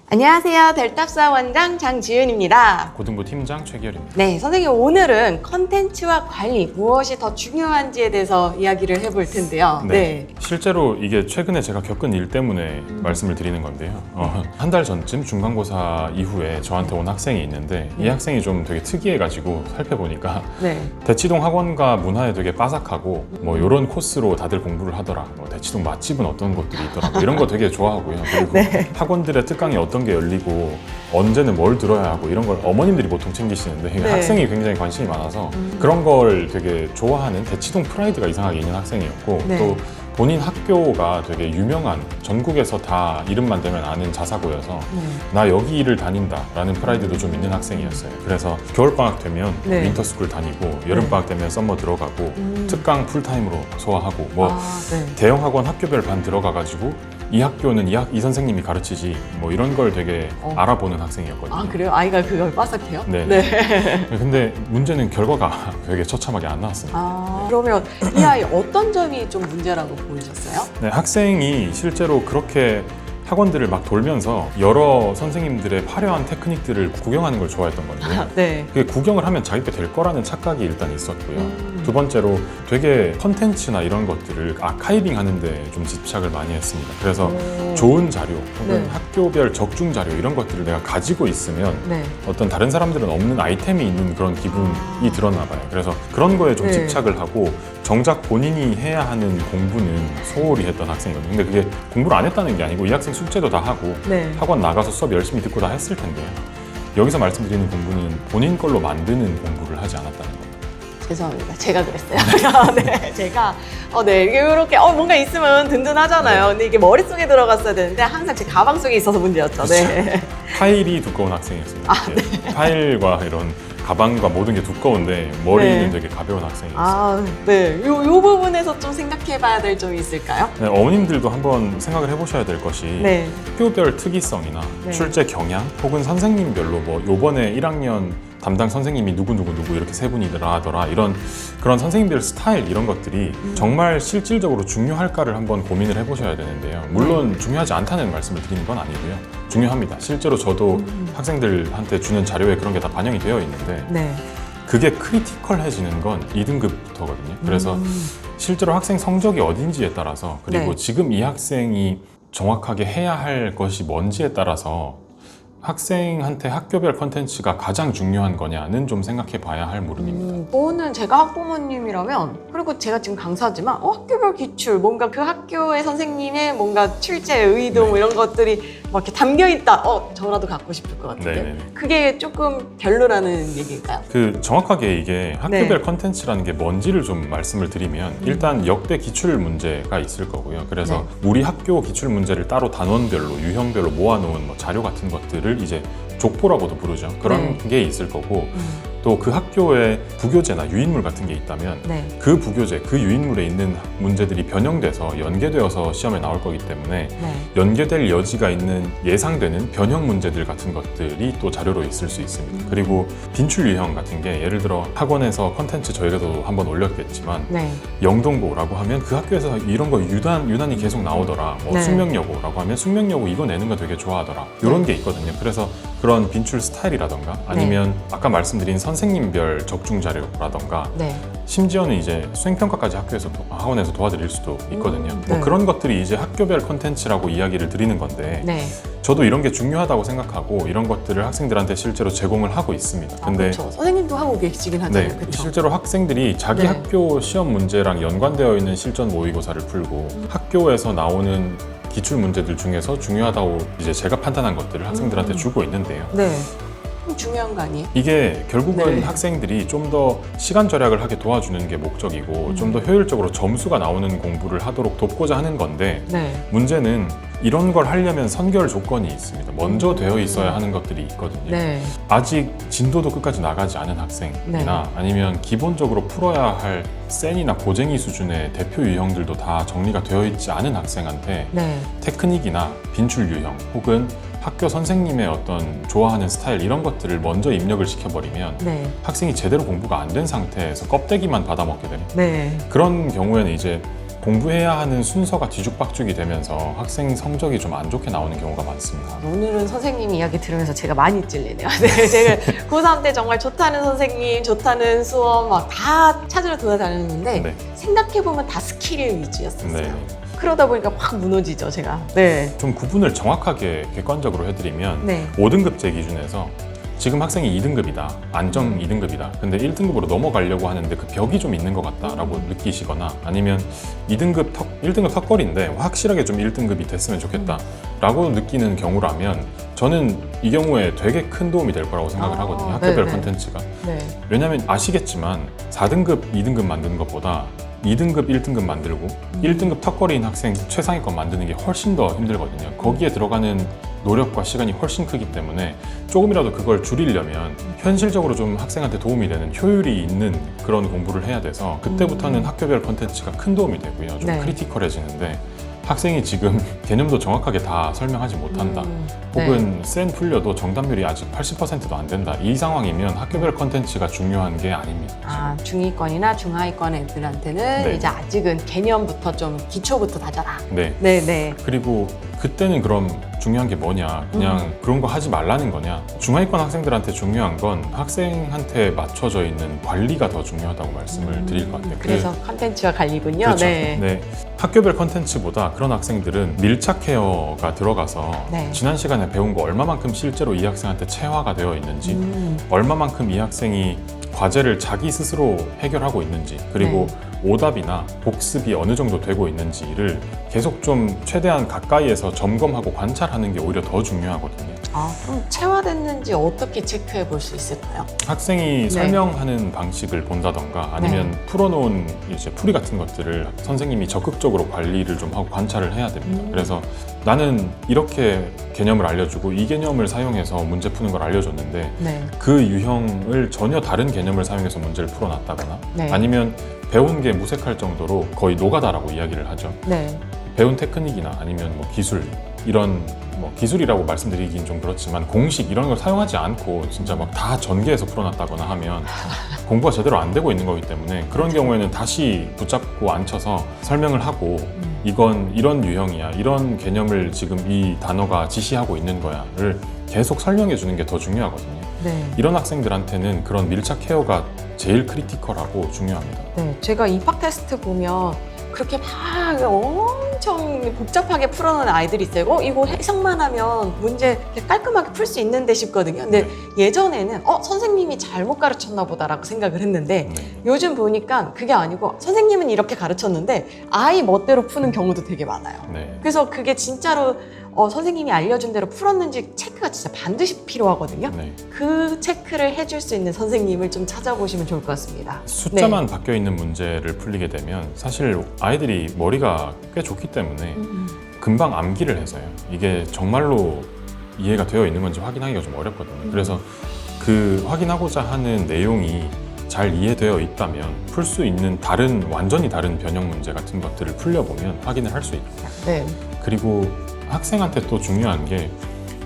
안녕하세요. 델탑사 원장 장지윤입니다. 고등부 팀장 최기열입니다. 네, 선생님 오늘은 컨텐츠와 관리 무엇이 더 중요한지에 대해서 이야기를 해볼 텐데요. 네. 실제로 이게 최근에 제가 겪은 일 때문에 말씀을 드리는 건데요. 한 달 전쯤 중간고사 이후에 저한테 온 학생이 있는데 이 학생이 좀 되게 특이해가지고 살펴보니까 네. 대치동 학원과 문화에 되게 빠삭하고 뭐 이런 코스로 다들 공부를 하더라. 뭐 대치동 맛집은 어떤 곳들이 있더라. 뭐 이런 거 되게 좋아하고요. 그리고 네. 학원들의 특강이 어떤 게 열리고 언제는 뭘 들어야 하고 이런 걸 어머님들이 보통 챙기시는데 네. 학생이 굉장히 관심이 많아서 그런 걸 되게 좋아하는 대치동 프라이드가 이상하게 있는 학생이었고 네. 또 본인 학교가 되게 유명한 전국에서 다 이름만 대면 아는 자사고여서 나 여기 일을 다닌다라는 프라이드도 좀 있는 학생이었어요. 그래서 겨울방학 되면 네. 윈터스쿨 다니고 여름방학 되면 썸머 들어가고 특강 풀타임으로 소화하고 뭐 네. 대형 학원 학교별 반 들어가가지고 이 학교는 이 선생님이 가르치지 뭐 이런 걸 되게 알아보는 학생이었거든요. 아, 그래요? 아이가 그걸 빠삭해요? 네. 근데 문제는 결과가 되게 처참하게 안 나왔습니다. 아, 그러면 이 아이 어떤 점이 좀 문제라고 보이셨어요? 네, 학생이 실제로 그렇게 학원들을 막 돌면서 여러 선생님들의 화려한 테크닉들을 구경하는 걸 좋아했던 건데 네. 그게 구경을 하면 자기가 될 거라는 착각이 일단 있었고요. 두 번째로 되게 컨텐츠나 이런 것들을 아카이빙 하는데 좀 집착을 많이 했습니다. 그래서 좋은 자료 혹은 네. 학교별 적중 자료 이런 것들을 내가 가지고 있으면 네. 어떤 다른 사람들은 없는 아이템이 있는 그런 기분이 들었나 봐요. 그래서 그런 거에 좀 네. 집착을 하고 정작 본인이 해야 하는 공부는 소홀히 했던 학생이거든요. 근데 그게 공부를 안 했다는 게 아니고 이 학생 숙제도 다 하고 네. 학원 나가서 수업 열심히 듣고 다 했을 텐데요. 여기서 말씀드리는 공부는 본인 걸로 만드는 공부를 하지 않았다는 겁니다. 죄송합니다. 제가 그랬어요. 네, 제가 네, 이렇게 뭔가 있으면 든든하잖아요. 근데 이게 머릿속에 들어갔어야 되는데 항상 제 가방 속에 있어서 문제였죠. 네. 파일이 두꺼운 학생이었습니다. 파일과 이런 가방과 모든 게 두꺼운데 머리는 네. 되게 가벼운 학생이었어요. 아, 네. 요 부분에서 좀 생각해봐야 될 점이 있을까요? 네, 어머님들도 한번 생각을 해보셔야 될 것이 네. 학교별 특이성이나 네. 출제 경향 혹은 선생님별로 뭐 요번에 1학년 담당 선생님이 누구 이렇게 세 분이더라 이런 그런 선생님들 스타일 이런 것들이 정말 실질적으로 중요할까를 한번 고민을 해보셔야 되는데요. 물론 중요하지 않다는 말씀을 드리는 건 아니고요. 중요합니다. 실제로 저도 학생들한테 주는 자료에 그런 게 다 반영이 되어 있는데 네. 그게 크리티컬해지는 건 2등급부터거든요. 그래서 실제로 학생 성적이 어딘지에 따라서 그리고 네. 지금 이 학생이 정확하게 해야 할 것이 뭔지에 따라서 학생한테 학교별 컨텐츠가 가장 중요한 거냐는 좀 생각해 봐야 할 물음입니다. 저는 제가 학부모님이라면 그리고 제가 지금 강사지만 학교별 기출 뭔가 그 학교의 선생님의 뭔가 출제 의도 뭐 이런 것들이 막 이렇게 담겨 있다. 저라도 갖고 싶을 것 같은데 네네네. 그게 조금 별로라는 얘기일까요? 그 정확하게 이게 학교별 네. 컨텐츠라는 게 뭔지를 좀 말씀을 드리면 일단 역대 기출 문제가 있을 거고요. 그래서 우리 학교 기출 문제를 따로 단원별로 유형별로 모아놓은 뭐 자료 같은 것들을 이제 족보라고도 부르죠. 그런 게 있을 거고 또 그 학교에 부교재나 유인물 같은 게 있다면 네. 그 부교재, 그 유인물에 있는 문제들이 변형돼서 연계되어서 시험에 나올 거기 때문에 네. 연계될 여지가 있는 예상되는 변형 문제들 같은 것들이 또 자료로 있을 수 있습니다. 그리고 빈출 유형 같은 게 예를 들어 학원에서 컨텐츠 저희가도 한번 올렸겠지만 네. 영동고라고 하면 그 학교에서 이런 거 유난히 계속 나오더라. 뭐 네. 숙명여고라고 하면 숙명여고 이거 내는 거 되게 좋아하더라. 이런 게 있거든요. 그래서 그런 빈출 스타일이라던가 아니면 아까 말씀드린 선생님별 적중 자료라던가 네. 심지어는 이제 수행평가까지 학원에서 도와드릴 수도 있거든요. 뭐 네. 그런 것들이 이제 학교별 콘텐츠라고 이야기를 드리는 건데 네. 저도 이런 게 중요하다고 생각하고 이런 것들을 학생들한테 실제로 제공을 하고 있습니다. 근데 그렇죠. 선생님도 하고 계시긴 하잖아요. 네, 그렇죠. 실제로 학생들이 자기 네. 학교 시험 문제랑 연관되어 있는 실전 모의고사를 풀고 학교에서 나오는 기출 문제들 중에서 중요하다고 이제 제가 판단한 것들을 학생들한테 주고 있는데요. 네. 좀 중요한 거 아니에요? 이게 결국은 네. 학생들이 좀 더 시간 절약을 하게 도와주는 게 목적이고 좀 더 효율적으로 점수가 나오는 공부를 하도록 돕고자 하는 건데 네. 문제는 이런 걸 하려면 선결 조건이 있습니다. 먼저 되어 있어야 하는 것들이 있거든요. 네. 아직 진도도 끝까지 나가지 않은 학생이나 아니면 기본적으로 풀어야 할 센이나 고쟁이 수준의 대표 유형들도 다 정리가 되어 있지 않은 학생한테 네. 테크닉이나 빈출 유형 혹은 학교 선생님의 어떤 좋아하는 스타일 이런 것들을 먼저 입력을 시켜버리면 네. 학생이 제대로 공부가 안 된 상태에서 껍데기만 받아먹게 되는 네. 그런 경우에는 이제 공부해야 하는 순서가 뒤죽박죽이 되면서 학생 성적이 좀 안 좋게 나오는 경우가 많습니다. 오늘은 선생님 이야기 들으면서 제가 많이 찔리네요. 네, 제가 고3 때 정말 좋다는 선생님, 좋다는 수업 막 다 찾으러 돌아다녔는데 네. 생각해보면 다 스킬 위주였었어요. 네. 그러다 보니까 확 무너지죠, 제가. 네. 좀 구분을 정확하게 객관적으로 해드리면 네. 5등급제 기준에서 지금 학생이 2등급이다, 안정 2등급이다. 근데 1등급으로 넘어가려고 하는데 그 벽이 좀 있는 것 같다라고 느끼시거나 아니면 1등급 턱걸이인데 확실하게 좀 1등급이 됐으면 좋겠다라고 느끼는 경우라면 저는 이 경우에 되게 큰 도움이 될 거라고 생각을 하거든요. 학교별 네네. 콘텐츠가. 네. 왜냐하면 아시겠지만 4등급, 2등급 만드는 것보다 2등급, 1등급 만들고 1등급 턱걸이인 학생 최상위권 만드는 게 훨씬 더 힘들거든요. 거기에 들어가는 노력과 시간이 훨씬 크기 때문에 조금이라도 그걸 줄이려면 현실적으로 좀 학생한테 도움이 되는 효율이 있는 그런 공부를 해야 돼서 그때부터는 학교별 콘텐츠가 큰 도움이 되고요. 좀 네. 크리티컬해지는데 학생이 지금 개념도 정확하게 다 설명하지 못한다. 네. 혹은 센 풀려도 정답률이 아직 80%도 안 된다. 이 상황이면 학교별 콘텐츠가 중요한 게 아닙니다. 아, 중위권이나 중하위권 애들한테는 네. 이제 아직은 개념부터 좀 기초부터 다져라. 네. 네네. 그리고 그때는 그럼 중요한 게 뭐냐? 그냥 그런 거 하지 말라는 거냐? 중하위권 학생들한테 중요한 건 학생한테 맞춰져 있는 관리가 더 중요하다고 말씀을 드릴 것 같아요. 그래서 컨텐츠와 관리군요. 그렇죠. 네. 네. 학교별 컨텐츠보다 그런 학생들은 밀착 케어가 들어가서 네. 지난 시간에 배운 거 얼마만큼 실제로 이 학생한테 체화가 되어 있는지 얼마만큼 이 학생이 과제를 자기 스스로 해결하고 있는지 그리고 오답이나 복습이 어느 정도 되고 있는지를 계속 좀 최대한 가까이에서 점검하고 관찰하는 게 오히려 더 중요하거든요. 아, 그럼 체화됐는지 어떻게 체크해 볼 수 있을까요? 학생이 설명하는 방식을 본다던가 아니면 풀어놓은 이제 풀이 같은 것들을 선생님이 적극적으로 관리를 좀 하고 관찰을 해야 됩니다. 그래서 나는 이렇게 개념을 알려주고 이 개념을 사용해서 문제 푸는 걸 알려줬는데 네. 그 유형을 전혀 다른 개념을 사용해서 문제를 풀어놨다거나 네. 아니면 배운 게 무색할 정도로 거의 노가다라고 이야기를 하죠. 네. 배운 테크닉이나 아니면 뭐 기술 이런 뭐 기술이라고 말씀드리긴 좀 그렇지만 공식 이런 걸 사용하지 않고 진짜 막 다 전개해서 풀어놨다거나 하면 공부가 제대로 안 되고 있는 거기 때문에 그런 경우에는 다시 붙잡고 앉혀서 설명을 하고 이건 이런 유형이야 이런 개념을 지금 이 단어가 지시하고 있는 거야를 계속 설명해 주는 게 더 중요하거든요. 네. 이런 학생들한테는 그런 밀착 케어가 제일 크리티컬하고 중요합니다. 네. 제가 입학 테스트 보면 그렇게 막 엄청 복잡하게 풀어놓은 아이들이 있어요. 이거 해석만 하면 문제 이렇게 깔끔하게 풀 수 있는데 싶거든요. 근데 예전에는 선생님이 잘못 가르쳤나 보다라고 생각을 했는데 요즘 보니까 그게 아니고 선생님은 이렇게 가르쳤는데 아이 멋대로 푸는 경우도 되게 많아요. 네. 그래서 그게 진짜로 선생님이 알려준 대로 풀었는지 체크가 진짜 반드시 필요하거든요. 네. 그 체크를 해줄 수 있는 선생님을 좀 찾아보시면 좋을 것 같습니다. 숫자만 바뀌어 있는 문제를 풀리게 되면 사실 아이들이 머리가 꽤 좋기 때문에 금방 암기를 해서요. 이게 정말로 이해가 되어 있는 건지 확인하기가 좀 어렵거든요. 그래서 그 확인하고자 하는 내용이 잘 이해되어 있다면 풀 수 있는 완전히 다른 변형 문제 같은 것들을 풀려보면 확인을 할 수 있고 네. 그리고 학생한테 또 중요한 게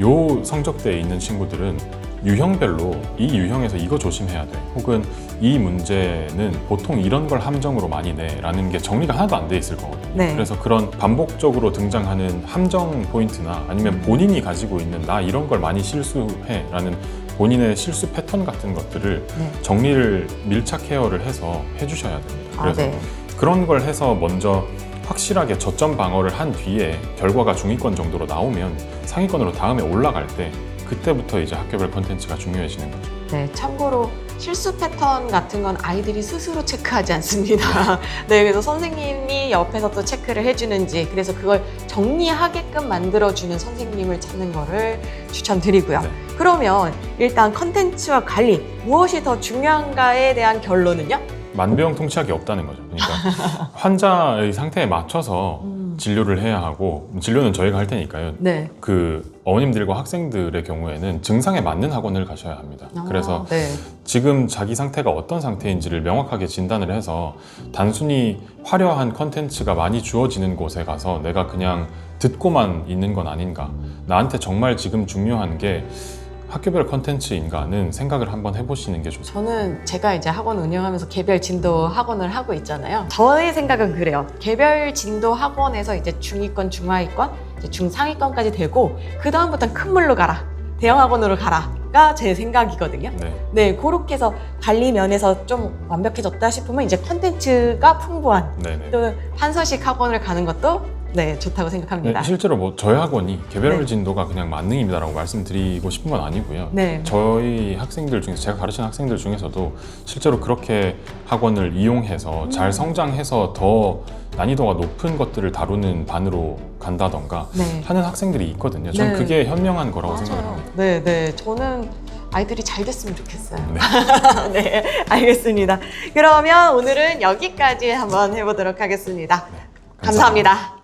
요 성적대에 있는 친구들은 유형별로 이 유형에서 이거 조심해야 돼 혹은 이 문제는 보통 이런 걸 함정으로 많이 내라는 게 정리가 하나도 안 돼 있을 거거든요. 네. 그래서 그런 반복적으로 등장하는 함정 포인트나 아니면 본인이 가지고 있는 나 이런 걸 많이 실수해 라는 본인의 실수 패턴 같은 것들을 정리를 밀착 케어를 해서 해주셔야 됩니다. 그래서 그런 걸 해서 먼저 확실하게 저점 방어를 한 뒤에 결과가 중위권 정도로 나오면 상위권으로 다음에 올라갈 때 그때부터 이제 학교별 콘텐츠가 중요해지는 거죠. 네, 참고로 실수 패턴 같은 건 아이들이 스스로 체크하지 않습니다. 네, 그래서 선생님이 옆에서 또 체크를 해주는지 그래서 그걸 정리하게끔 만들어주는 선생님을 찾는 거를 추천드리고요. 네. 그러면 일단 컨텐츠와 관리 무엇이 더 중요한가에 대한 결론은요? 만병통치약이 없다는 거죠. 그러니까 환자의 상태에 맞춰서 진료를 해야 하고 진료는 저희가 할 테니까요. 네. 그 어머님들과 학생들의 경우에는 증상에 맞는 학원을 가셔야 합니다. 그래서 네. 지금 자기 상태가 어떤 상태인지를 명확하게 진단을 해서 단순히 화려한 컨텐츠가 많이 주어지는 곳에 가서 내가 그냥 듣고만 있는 건 아닌가. 나한테 정말 지금 중요한 게 학교별 컨텐츠인가는 생각을 한번 해보시는 게 좋습니다. 저는 제가 이제 학원 운영하면서 개별 진도 학원을 하고 있잖아요. 저의 생각은 그래요. 개별 진도 학원에서 이제 중위권, 중하위권, 이제 중상위권까지 되고 그 다음부터는 큰 물로 가라, 대형 학원으로 가라가 제 생각이거든요. 네, 그렇게 해서 관리 면에서 좀 완벽해졌다 싶으면 이제 컨텐츠가 풍부한 네네. 또 한서식 학원을 가는 것도 네, 좋다고 생각합니다. 네, 실제로 뭐 저희 학원이 개별 네. 진도가 그냥 만능입니다라고 말씀드리고 싶은 건 아니고요. 네. 저희 학생들 중에서 제가 가르치는 학생들 중에서도 실제로 그렇게 학원을 이용해서 잘 성장해서 더 난이도가 높은 것들을 다루는 반으로 간다던가 네. 하는 학생들이 있거든요. 저는 네. 그게 현명한 거라고 맞아요. 생각합니다. 네, 네. 저는 아이들이 잘 됐으면 좋겠어요. 네. 네, 알겠습니다. 그러면 오늘은 여기까지 한번 해보도록 하겠습니다. 감사합니다.